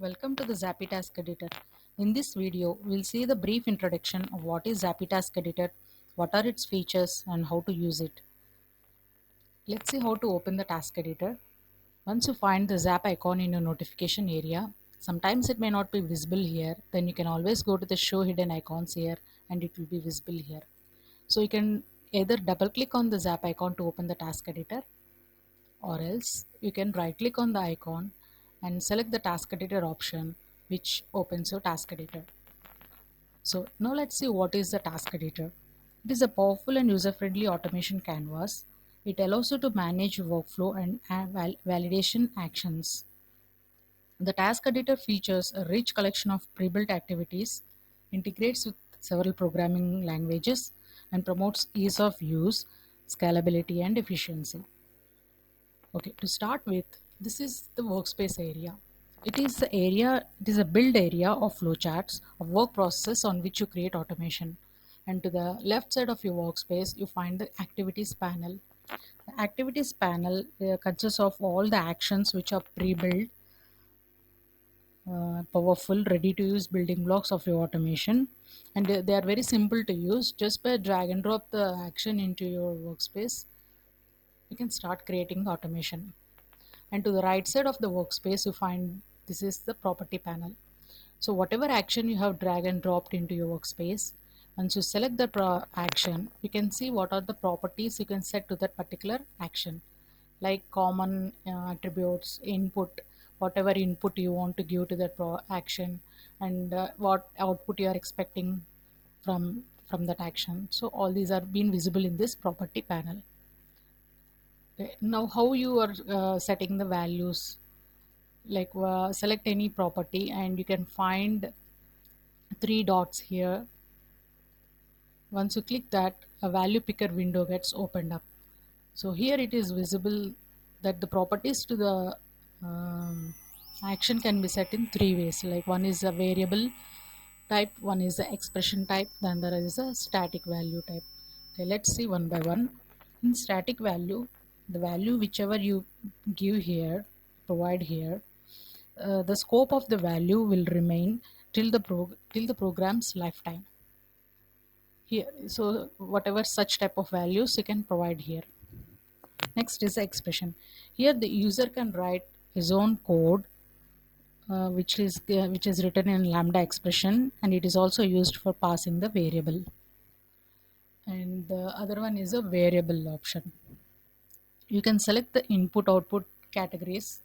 Welcome to the Zappy Task Editor. In this video, we'll see the brief introduction of what is Zappy Task Editor, what are its features, and how to use it. Let's see how to open the Task Editor. Once you find the Zap icon in your notification area, sometimes it may not be visible here, then you can always go to the Show Hidden Icons here and it will be visible here. So you can either double click on the Zap icon to open the Task Editor, or else you can right click on the icon and select the task editor option, which opens your task editor. So now let's see what is the task editor. It is a powerful and user-friendly automation canvas. It allows you to manage workflow and validation actions. The task editor features a rich collection of pre-built activities, integrates with several programming languages, and promotes ease of use, scalability, and efficiency. Okay, to start with, this is the workspace area. It is a build area of flowcharts of work processes on which you create automation. And to the left side of your workspace, you find the activities panel. The activities panel consists of all the actions which are pre-built, powerful, ready to use building blocks of your automation. And they are very simple to use. Just by drag and drop the action into your workspace, you can start creating automation. And to the right side of the workspace, you find this is the property panel. So whatever action you have drag and dropped into your workspace, once you select the action, you can see what are the properties you can set to that particular action, like common attributes, input, whatever input you want to give to that action, and what output you are expecting from that action. So all these are being visible in this property panel. Okay. Now how you are setting the values, like select any property and you can find three dots here. Once you click that, a value picker window gets opened up. So here it is visible that the properties to the action can be set in three ways. Like one is a variable type, one is the expression type, then there is a static value type. Okay, let's see one by one. In static value, the value whichever you give here, provide here, the scope of the value will remain till the program's lifetime. Here, so whatever such type of values you can provide here. Next is the expression. Here the user can write his own code, which is written in lambda expression, and it is also used for passing the variable. And the other one is a variable option. You can select the input output categories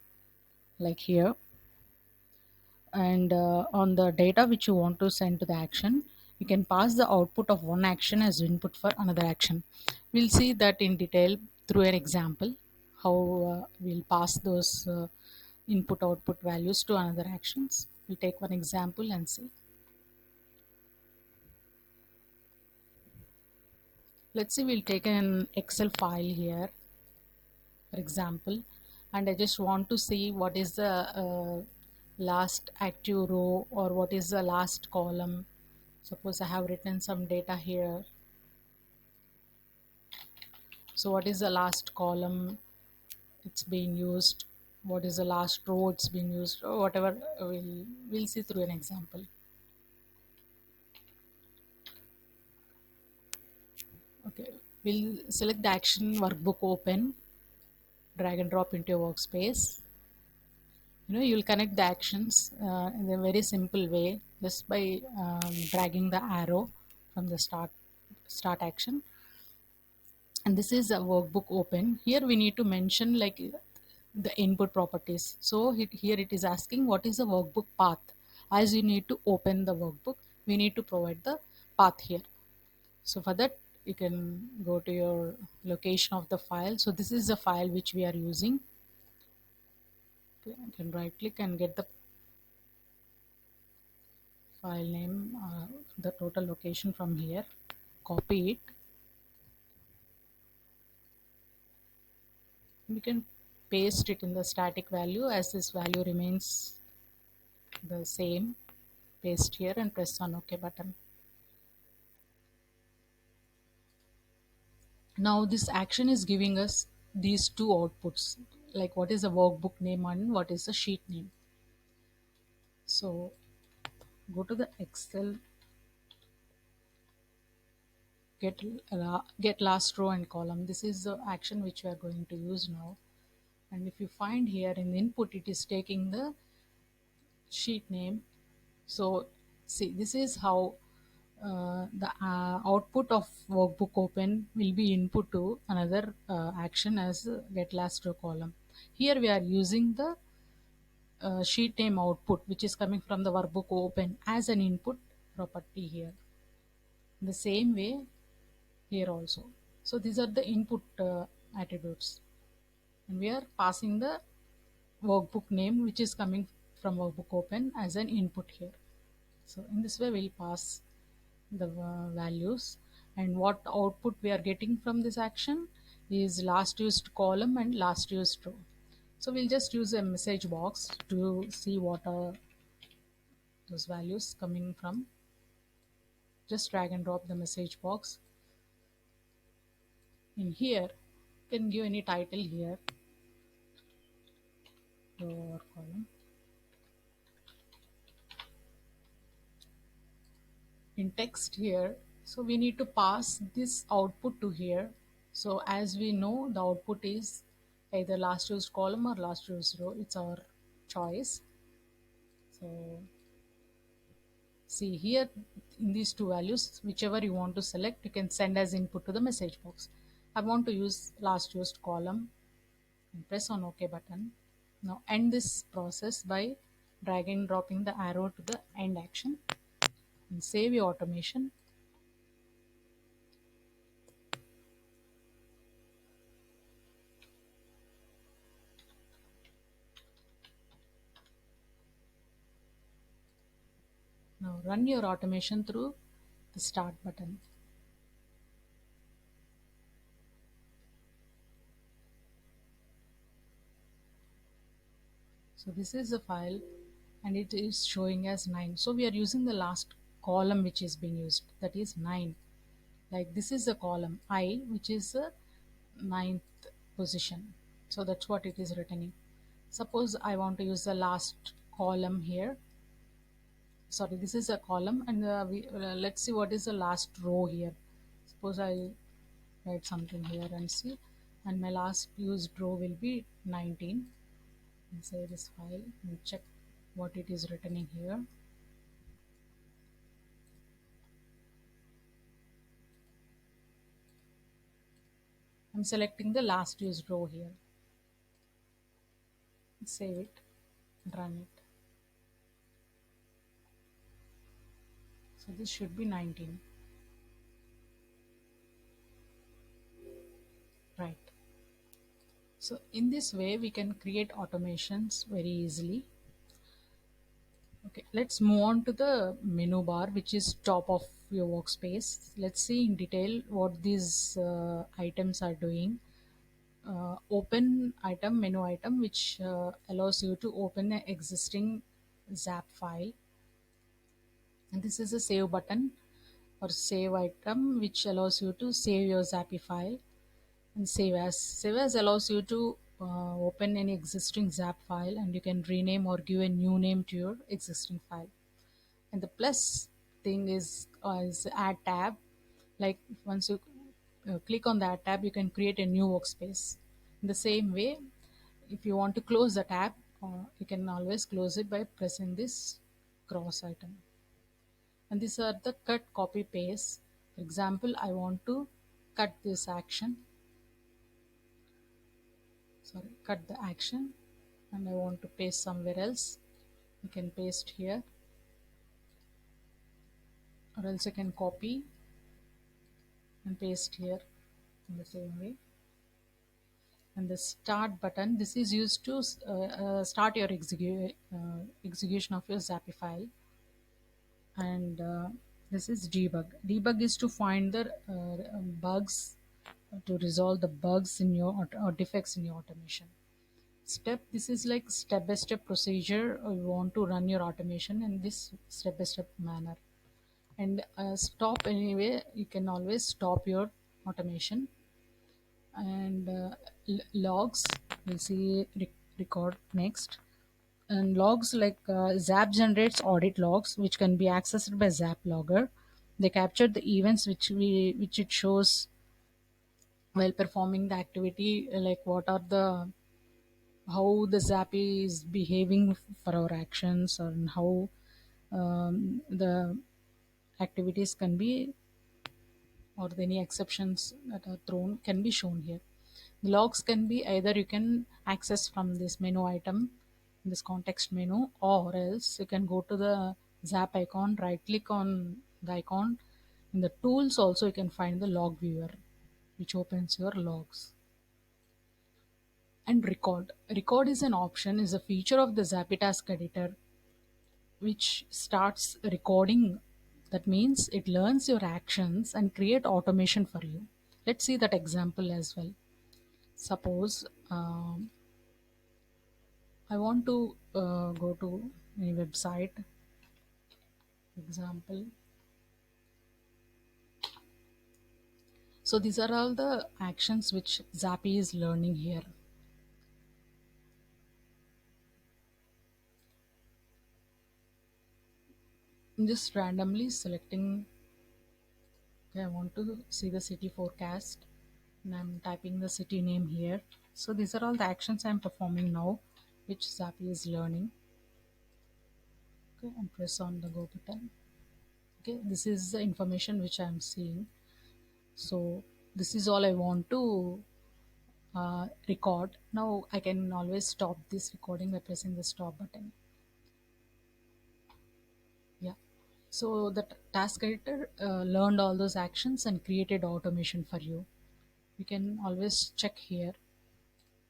like here, and on the data which you want to send to the action, you can pass the output of one action as input for another action. We'll see that in detail through an example, how we'll pass those input output values to another actions. We'll take one example and see. Let's see, we'll take an Excel file here, for example, and I just want to see what is the last active row or what is the last column. Suppose I have written some data here. So what is the last column it's being used, what is the last row it's being used, or whatever. We'll see through an example. Okay, we'll select the action workbook open, drag and drop into your workspace. You'll connect the actions in a very simple way, just by dragging the arrow from the start action. And this is a workbook open. Here we need to mention like the input properties. So here it is asking what is the workbook path. As you need to open the workbook, we need to provide the path here. So for that, you can go to your location of the file. So this is the file which we are using. Okay, you can right click and get the file name, the total location from here, copy it. We can paste it in the static value. As this value remains the same, paste here and press on OK button. Now this action is giving us these two outputs, like what is the workbook name and what is the sheet name. So go to the Excel, get last row and column. This is the action which we are going to use now. And if you find here in the input, it is taking the sheet name. So see, this is how the output of workbook open will be input to another action as get last row column. Here we are using the sheet name output, which is coming from the workbook open as an input property here. The same way here also. So these are the input attributes, and we are passing the workbook name which is coming from workbook open as an input here. So in this way we'll pass the values, and what output we are getting from this action is last used column and last used row. So we'll just use a message box to see what are those values coming from. Just drag and drop the message box in here. You can give any title here, row or column. In text here, so we need to pass this output to here. So as we know, the output is either last used column or last used row. It's our choice. So see here, in these two values, whichever you want to select, you can send as input to the message box. I want to use last used column and press on OK button. Now end this process by dragging and dropping the arrow to the end action and save your automation. Now run your automation through the start button. So this is the file and it is showing as 9. So we are using the last column which is being used, that is 9. Like this is the column I, which is the ninth position. So that's what it is returning. Suppose I want to use the last column here. Sorry, this is a column, and let's see what is the last row here. Suppose I write something here and see, and my last used row will be 19. And save this file and check what it is returning here. I'm selecting the last used row here. Save it, run it. So this should be 19. Right. So in this way we can create automations very easily. Okay, let's move on to the menu bar, which is top of your workspace. Let's see in detail what these items are doing. Open item, menu item, which allows you to open an existing zap file. And this is a save button or save item, which allows you to save your zappy file. And save as. Save as allows you to open any existing zap file, and you can rename or give a new name to your existing file. And the plus thing is add tab. Like once you click on that tab, you can create a new workspace. In the same way, if you want to close the tab, you can always close it by pressing this cross item. And these are the cut, copy, paste. For example, I want to cut this action. Sorry, cut the action, and I want to paste somewhere else. You can paste here, or else you can copy and paste here in the same way. And the start button, this is used to start your execution of your zappy file. And this is debug is to find the bugs, to resolve the bugs in your or defects in your automation. Step, this is like step by step procedure. You want to run your automation in this step by step manner. And stop, anyway you can always stop your automation. And logs, we'll see record next. And logs like Zap generates audit logs which can be accessed by Zap logger. They capture the events which it shows while performing the activity, like what are the how the Zap is behaving for our actions, and how the activities can be, or any exceptions that are thrown can be shown here. The logs can be either you can access from this menu item, this context menu, or else you can go to the Zap icon, right click on the icon. In the tools also you can find the log viewer, which opens your logs. And record. Record is an option, is a feature of the Zapitask editor which starts recording. That means it learns your actions and create automation for you. Let's see that example as well. Suppose I want to go to a website. Example. So these are all the actions which Zappy is learning here. I'm just randomly selecting. Okay, I want to see the city forecast, and I'm typing the city name here. So these are all the actions I'm performing now, which Zappy is learning. Okay, and press on the go button. Okay, this is the information which I'm seeing. So this is all I want to record. Now I can always stop this recording by pressing the stop button. Yeah. So the task editor learned all those actions and created automation for you. You can always check here.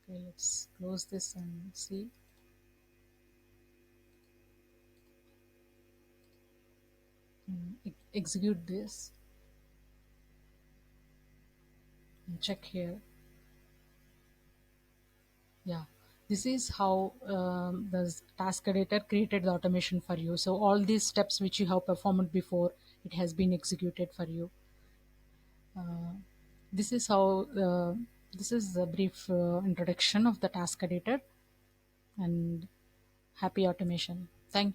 Okay, let's close this and see. Execute this and check here. Yeah, this is how the task editor created the automation for you. So all these steps which you have performed before, it has been executed for you. This is how this is a brief introduction of the task editor, and happy automation. Thank you.